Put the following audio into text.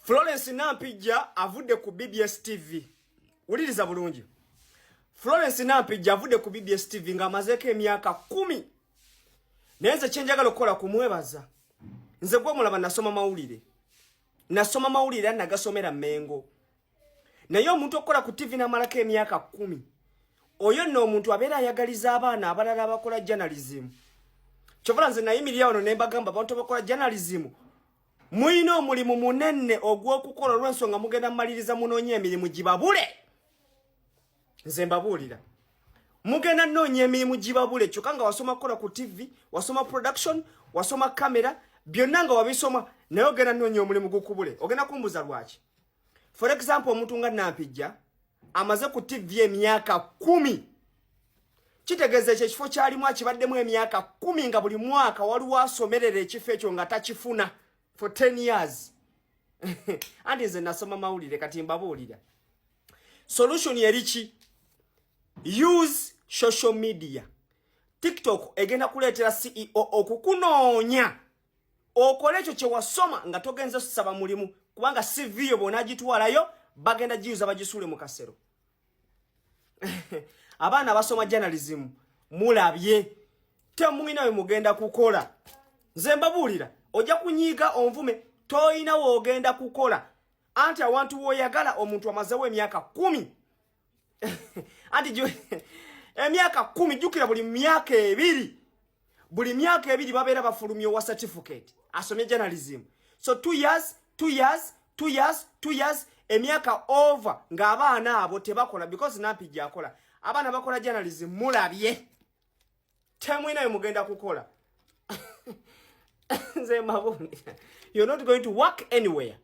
Florence Nampijja avudde ku BBS TV. Uliriza bulungi. Florence Nampijja avudde ku BBS TV nga amazeko emyaka 10. Nenze kyenjagala okukola kumwebaza. Nze gwe mulaba nasoma mawulire. Nasoma mawulire nagasomera Mengo. Naye omuntu okola ku TV namalako emyaka 10. Oyo nno omuntu abeera ayagaliza abaana abalala abakola journalism. Kyovula nze nayimirira wano ne mbagamba abantu abakola journalism. Muino omulimu munene ogw'okukola olw'ensonga mugenda mmaliriza munoonya emirimu gibabule. Nze mbabuulira. Mugenda nnoonya emirimu gibabule kyokka nga wasoma kukola ku TV, wasoma production, wasoma kamera, byonna nga wabisoma naye ogenda nnoonya omulimu gukubule. Ogenda kumbuza lwaki? For example, omuntu nga Nampijja amaze ku TV emyaka 10. Kitegeeza ekifo kyalimu akibaddemu emyaka 10 nga buli mwaka waliwo asomerera ekifo ekyo nga takifuna for 10 years. Andi nze nasoma mawulire kati mbabuulira. Solution yerichi. Use social media. TikTok egenda kuleetera CEO okukunoonya. Okole ekyo kye wasoma nga togenze kusaba mulimu kubanga CV yo bonagitwalayo bagenda giuza bagisuule mu kasero. Abaana basoma journalism mulabye temuyina we mugenda kukola. Nze mbabuulira ojja kunyiga onvume toyina wogenda kukola. Anti awantu woyagala omuntu amazewo emyaka 10. Anti emyaka 10 jukira buli myaka 2. Buli myaka 2 babeera bafulumyo wa certificate. Asomye journalism. So 2 years, 2 years, 2 years, 2 years, emyaka over nga abaana abo tebakola because Nampijja akola. Abaana bakola journalism mulabye. Temwina we mugenda kukola. You're not going to work anywhere.